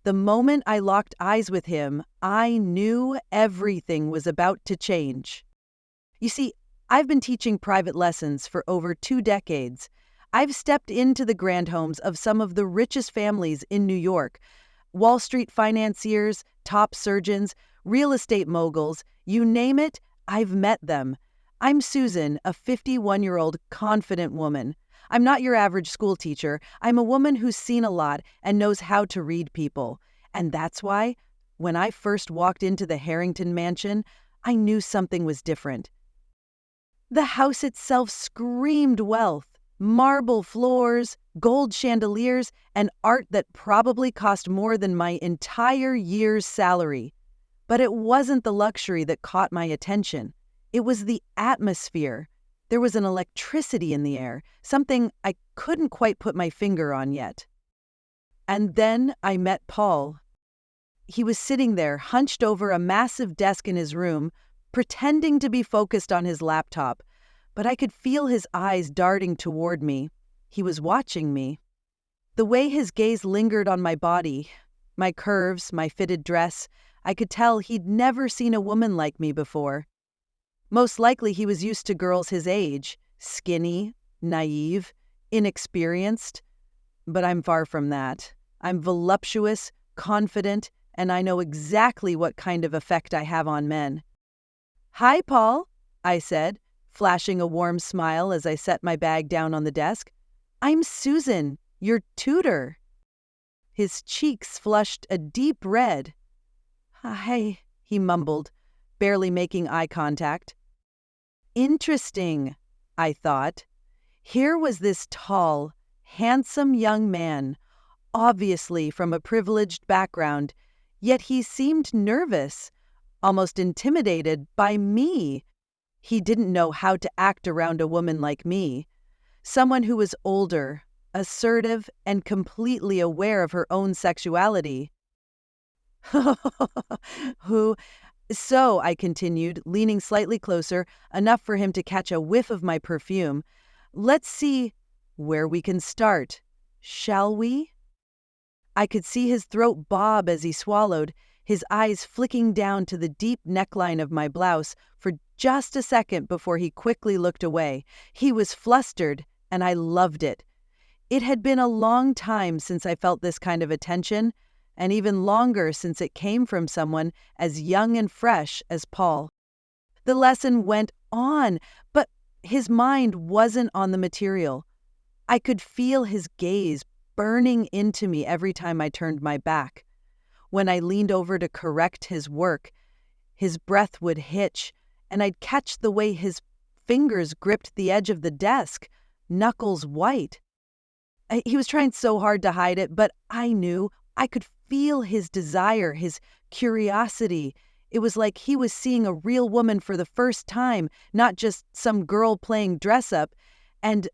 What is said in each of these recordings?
The moment I locked eyes with him, I knew everything was about to change. You see, I've been teaching private lessons for over 2 decades. I've stepped into the grand homes of some of the richest families in New York, Wall Street financiers, top surgeons, real estate moguls, you name it, I've met them. I'm Susan, a 51-year-old confident woman. I'm not your average school teacher. I'm a woman who's seen a lot and knows how to read people. And that's why, when I first walked into the Harrington mansion, I knew something was different. The house itself screamed wealth. Marble floors, gold chandeliers, and art that probably cost more than my entire year's salary. But it wasn't the luxury that caught my attention. It was the atmosphere. There was an electricity in the air, something I couldn't quite put my finger on yet. And then I met Paul. He was sitting there, hunched over a massive desk in his room, pretending to be focused on his laptop, but I could feel his eyes darting toward me. He was watching me. The way his gaze lingered on my body, my curves, my fitted dress, I could tell he'd never seen a woman like me before. Most likely he was used to girls his age, skinny, naive, inexperienced. But I'm far from that. I'm voluptuous, confident, and I know exactly what kind of effect I have on men. "Hi, Paul," I said, flashing a warm smile as I set my bag down on the desk. "I'm Susan, your tutor." His cheeks flushed a deep red. "Hi," he mumbled, barely making eye contact. Interesting, I thought. Here was this tall, handsome young man, obviously from a privileged background, yet he seemed nervous, almost intimidated by me. He didn't know how to act around a woman like me, someone who was older, assertive, and completely aware of her own sexuality. Who? So, I continued, leaning slightly closer, enough for him to catch a whiff of my perfume. Let's see where we can start, shall we? I could see his throat bob as he swallowed, his eyes flicking down to the deep neckline of my blouse for just a second before he quickly looked away. He was flustered, and I loved it. It had been a long time since I felt this kind of attention, and even longer since it came from someone as young and fresh as Paul. The lesson went on, but his mind wasn't on the material. I could feel his gaze burning into me every time I turned my back. When I leaned over to correct his work, his breath would hitch, and I'd catch the way his fingers gripped the edge of the desk, knuckles white. He was trying so hard to hide it, but I knew. I could feel his desire, his curiosity. It was like he was seeing a real woman for the first time, not just some girl playing dress-up. And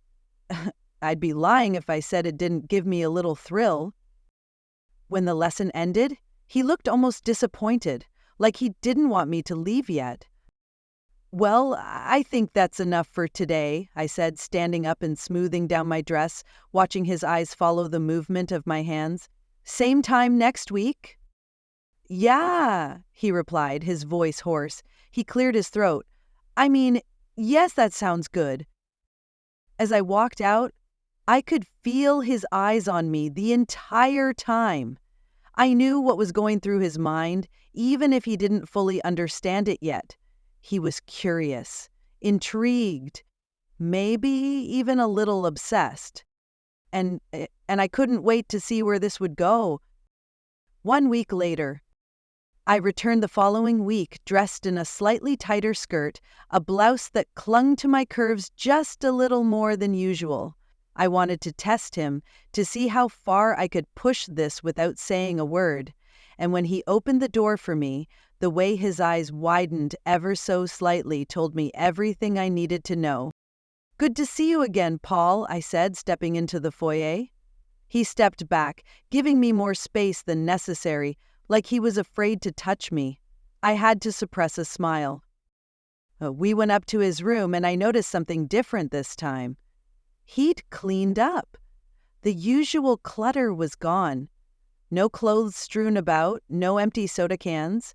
I'd be lying if I said it didn't give me a little thrill. When the lesson ended, he looked almost disappointed, like he didn't want me to leave yet. "Well, I think that's enough for today," I said, standing up and smoothing down my dress, watching his eyes follow the movement of my hands. "Same time next week?" "Yeah," he replied, his voice hoarse. He cleared his throat. "I mean, yes, that sounds good." As I walked out, I could feel his eyes on me the entire time. I knew what was going through his mind, even if he didn't fully understand it yet. He was curious, intrigued, maybe even a little obsessed. And I couldn't wait to see where this would go. 1 week later, I returned the following week dressed in a slightly tighter skirt, a blouse that clung to my curves just a little more than usual. I wanted to test him, to see how far I could push this without saying a word. And when he opened the door for me, the way his eyes widened ever so slightly told me everything I needed to know. "Good to see you again, Paul," I said, stepping into the foyer. He stepped back, giving me more space than necessary, like he was afraid to touch me. I had to suppress a smile. We went up to his room, and I noticed something different this time. He'd cleaned up. The usual clutter was gone. No clothes strewn about, no empty soda cans.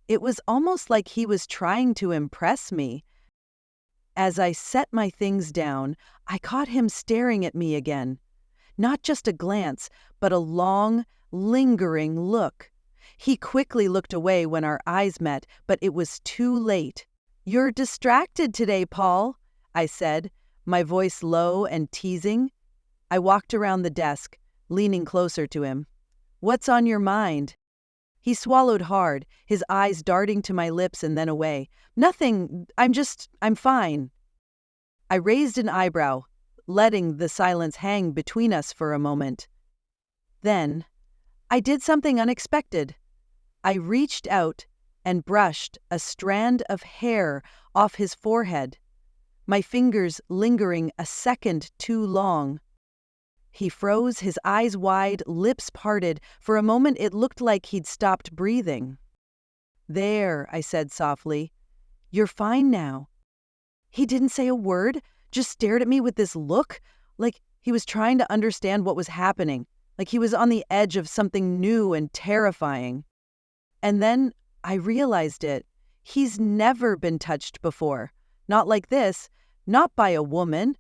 It was almost like he was trying to impress me. As I set my things down, I caught him staring at me again. Not just a glance, but a long, lingering look. He quickly looked away when our eyes met, but it was too late. "You're distracted today, Paul," I said, my voice low and teasing. I walked around the desk, leaning closer to him. "What's on your mind?" He swallowed hard, his eyes darting to my lips and then away. "Nothing, I'm fine." I raised an eyebrow, letting the silence hang between us for a moment. Then, I did something unexpected. I reached out and brushed a strand of hair off his forehead, my fingers lingering a second too long. He froze, his eyes wide, lips parted. For a moment it looked like he'd stopped breathing. "There," I said softly. "You're fine now." He didn't say a word, just stared at me with this look, like he was trying to understand what was happening, like he was on the edge of something new and terrifying. And then I realized it. He's never been touched before. Not like this, not by a woman.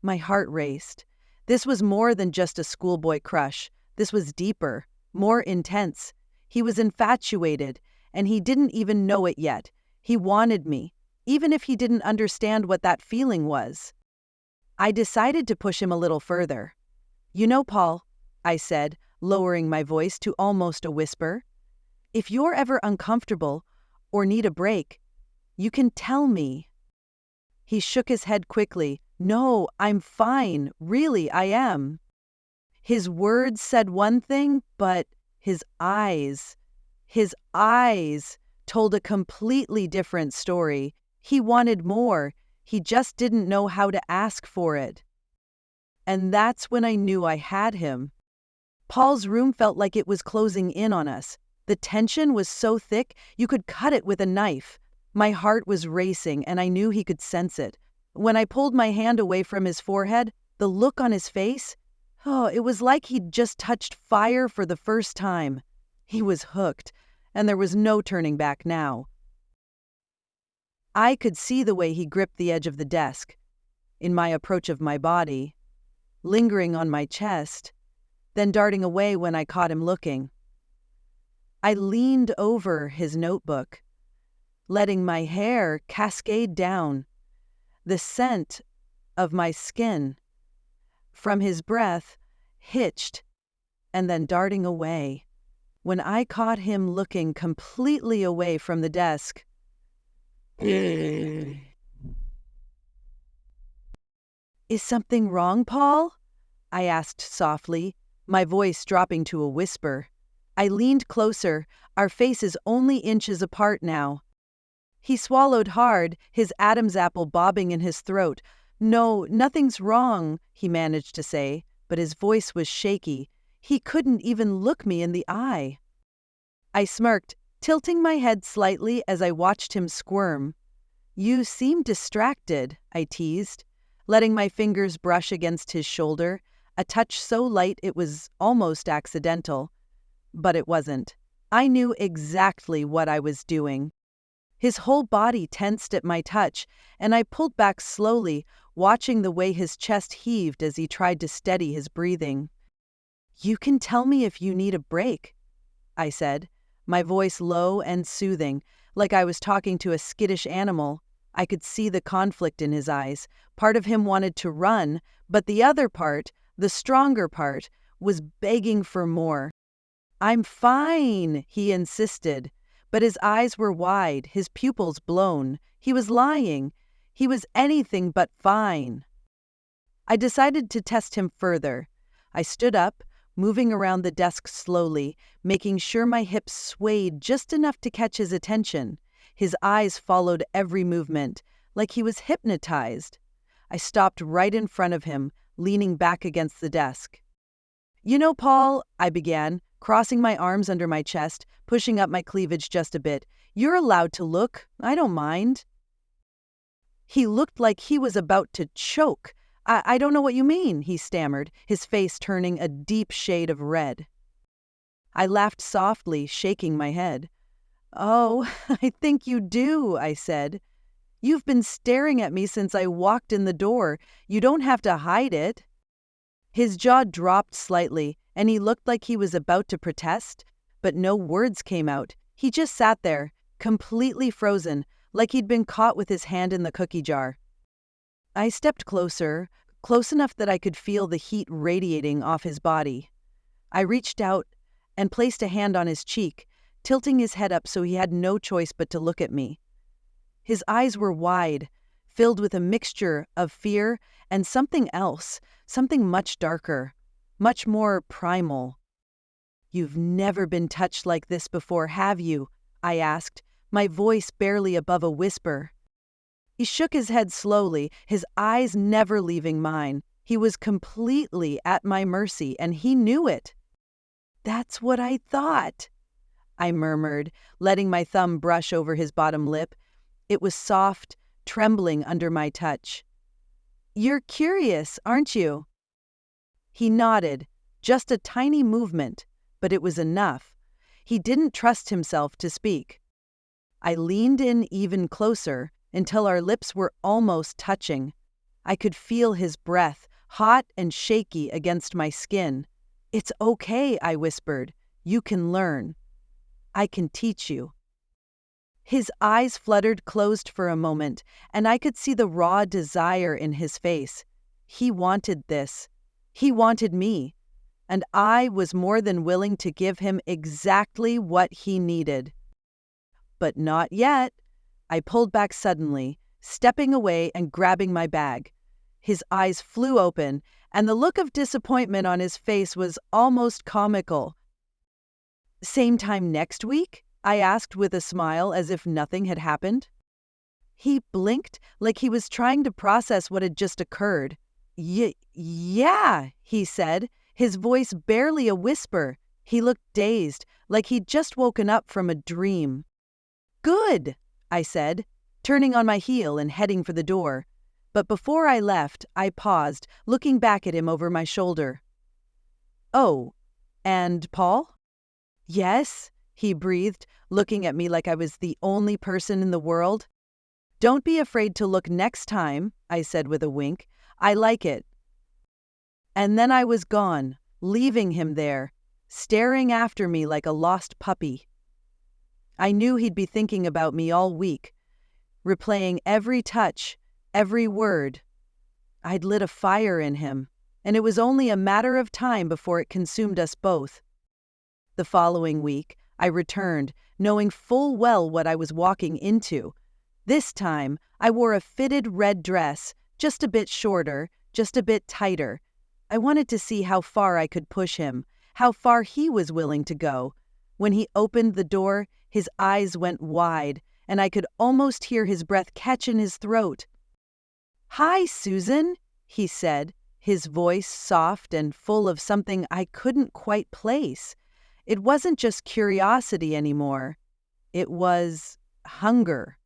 My heart raced. This was more than just a schoolboy crush. This was deeper, more intense. He was infatuated, and he didn't even know it yet. He wanted me, even if he didn't understand what that feeling was. I decided to push him a little further. "You know, Paul," I said, lowering my voice to almost a whisper, "if you're ever uncomfortable or need a break, you can tell me." He shook his head quickly. "No, I'm fine. Really, I am." His words said one thing, but his eyes told a completely different story. He wanted more. He just didn't know how to ask for it. And that's when I knew I had him. Paul's room felt like it was closing in on us. The tension was so thick you could cut it with a knife. My heart was racing, and I knew he could sense it. When I pulled my hand away from his forehead, the look on his face, it was like he'd just touched fire for the first time. He was hooked, and there was no turning back now. I could see the way he gripped the edge of the desk, in my approach of my body, lingering on my chest, then darting away when I caught him looking. I leaned over his notebook, letting my hair cascade down, the scent of my skin, from his breath, hitched, and then darting away. When I caught him looking completely away from the desk, "Is something wrong, Paul?" I asked softly, my voice dropping to a whisper. I leaned closer, our faces only inches apart now. He swallowed hard, his Adam's apple bobbing in his throat. "No, nothing's wrong," he managed to say, but his voice was shaky. He couldn't even look me in the eye. I smirked, tilting my head slightly as I watched him squirm. "You seem distracted," I teased, letting my fingers brush against his shoulder, a touch so light it was almost accidental. But it wasn't. I knew exactly what I was doing. His whole body tensed at my touch, and I pulled back slowly, watching the way his chest heaved as he tried to steady his breathing. "You can tell me if you need a break," I said, my voice low and soothing, like I was talking to a skittish animal. I could see the conflict in his eyes. Part of him wanted to run, but the other part, the stronger part, was begging for more. "I'm fine," he insisted, but his eyes were wide, his pupils blown. He was lying. He was anything but fine. I decided to test him further. I stood up, moving around the desk slowly, making sure my hips swayed just enough to catch his attention. His eyes followed every movement, like he was hypnotized. I stopped right in front of him, leaning back against the desk. "You know, Paul," I began, crossing my arms under my chest, pushing up my cleavage just a bit. "You're allowed to look. I don't mind." He looked like he was about to choke. I don't know what you mean," he stammered, his face turning a deep shade of red. I laughed softly, shaking my head. "Oh, I think you do," I said. "You've been staring at me since I walked in the door. You don't have to hide it." His jaw dropped slightly, and he looked like he was about to protest, but no words came out. He just sat there, completely frozen, like he'd been caught with his hand in the cookie jar. I stepped closer, close enough that I could feel the heat radiating off his body. I reached out and placed a hand on his cheek, tilting his head up so he had no choice but to look at me. His eyes were wide, filled with a mixture of fear and something else, something much darker, much more primal. "You've never been touched like this before, have you?" I asked, my voice barely above a whisper. He shook his head slowly, his eyes never leaving mine. He was completely at my mercy, and he knew it. "That's what I thought," I murmured, letting my thumb brush over his bottom lip. It was soft, trembling under my touch. "You're curious, aren't you?" He nodded, just a tiny movement, but it was enough. He didn't trust himself to speak. I leaned in even closer until our lips were almost touching. I could feel his breath, hot and shaky against my skin. "It's okay," I whispered. "You can learn. I can teach you." His eyes fluttered closed for a moment, and I could see the raw desire in his face. He wanted this. He wanted me. And I was more than willing to give him exactly what he needed. But not yet. I pulled back suddenly, stepping away and grabbing my bag. His eyes flew open, and the look of disappointment on his face was almost comical. "Same time next week?" I asked with a smile as if nothing had happened. He blinked like he was trying to process what had just occurred. Yeah, he said, his voice barely a whisper. He looked dazed, like he'd just woken up from a dream. "Good," I said, turning on my heel and heading for the door. But before I left, I paused, looking back at him over my shoulder. "Oh, and Paul?" "Yes," he breathed, looking at me like I was the only person in the world. "Don't be afraid to look next time," I said with a wink. "I like it." And then I was gone, leaving him there, staring after me like a lost puppy. I knew he'd be thinking about me all week, replaying every touch, every word. I'd lit a fire in him, and it was only a matter of time before it consumed us both. The following week, I returned, knowing full well what I was walking into. This time, I wore a fitted red dress, just a bit shorter, just a bit tighter. I wanted to see how far I could push him, how far he was willing to go. When he opened the door, his eyes went wide, and I could almost hear his breath catch in his throat. "Hi, Susan," he said, his voice soft and full of something I couldn't quite place. It wasn't just curiosity anymore. It was hunger.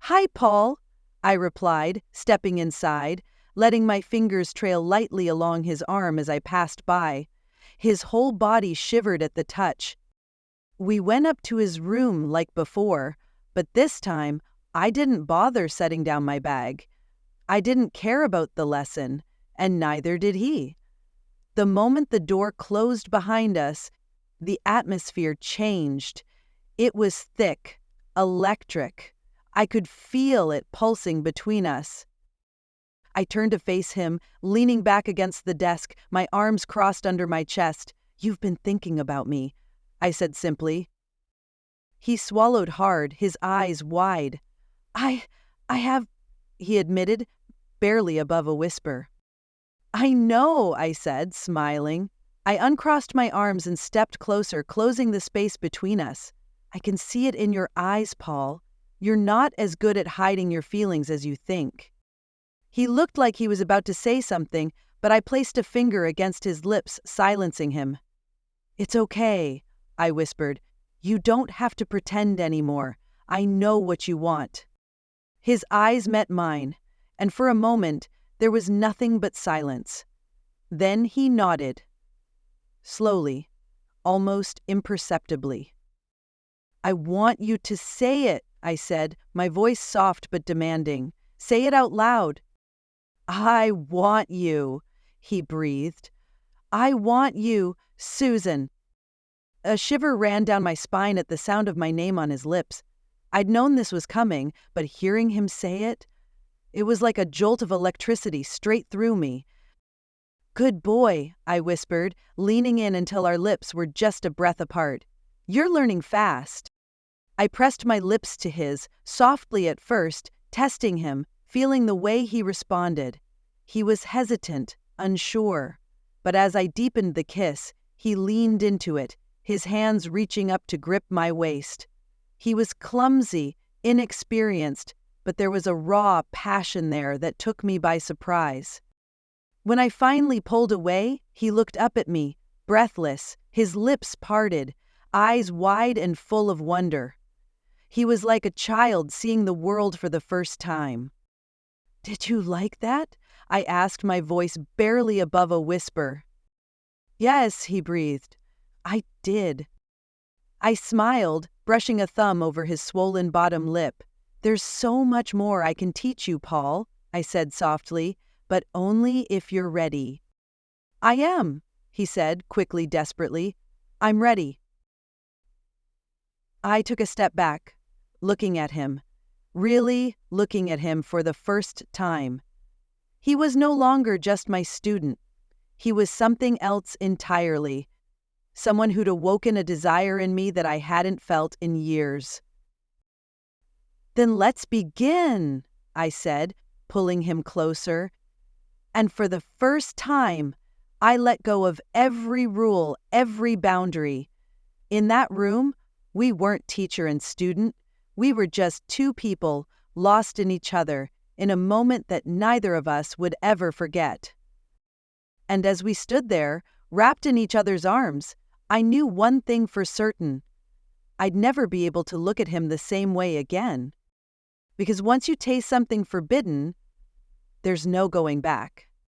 "Hi, Paul," I replied, stepping inside, letting my fingers trail lightly along his arm as I passed by. His whole body shivered at the touch. We went up to his room like before, but this time I didn't bother setting down my bag. I didn't care about the lesson, and neither did he. The moment the door closed behind us, the atmosphere changed. It was thick, electric. I could feel it pulsing between us. I turned to face him, leaning back against the desk, my arms crossed under my chest. "You've been thinking about me," I said simply. He swallowed hard, his eyes wide. I have," he admitted, barely above a whisper. "I know," I said, smiling. I uncrossed my arms and stepped closer, closing the space between us. "I can see it in your eyes, Paul. You're not as good at hiding your feelings as you think." He looked like he was about to say something, but I placed a finger against his lips, silencing him. "It's okay," I whispered. "You don't have to pretend anymore. I know what you want." His eyes met mine, and for a moment there was nothing but silence. Then he nodded. Slowly, almost imperceptibly. "I want you to say it," I said, my voice soft but demanding. "Say it out loud." "I want you," he breathed. "I want you, Susan." A shiver ran down my spine at the sound of my name on his lips. I'd known this was coming, but hearing him say it, it was like a jolt of electricity straight through me. "Good boy," I whispered, leaning in until our lips were just a breath apart. "You're learning fast." I pressed my lips to his, softly at first, testing him, feeling the way he responded. He was hesitant, unsure. But as I deepened the kiss, he leaned into it, his hands reaching up to grip my waist. He was clumsy, inexperienced, but there was a raw passion there that took me by surprise. When I finally pulled away, he looked up at me, breathless, his lips parted, eyes wide and full of wonder. He was like a child seeing the world for the first time. "Did you like that?" I asked, my voice barely above a whisper. "Yes," he breathed. "I did." I smiled, brushing a thumb over his swollen bottom lip. "There's so much more I can teach you, Paul," I said softly, "but only if you're ready." "I am," he said, quickly, desperately. "I'm ready." I took a step back, looking at him, really looking at him for the first time. He was no longer just my student. He was something else entirely, someone who'd awoken a desire in me that I hadn't felt in years. "Then let's begin," I said, pulling him closer. And for the first time, I let go of every rule, every boundary. In that room, we weren't teacher and student. We were just two people lost in each other in a moment that neither of us would ever forget. And as we stood there, wrapped in each other's arms, I knew one thing for certain. I'd never be able to look at him the same way again. Because once you taste something forbidden, there's no going back.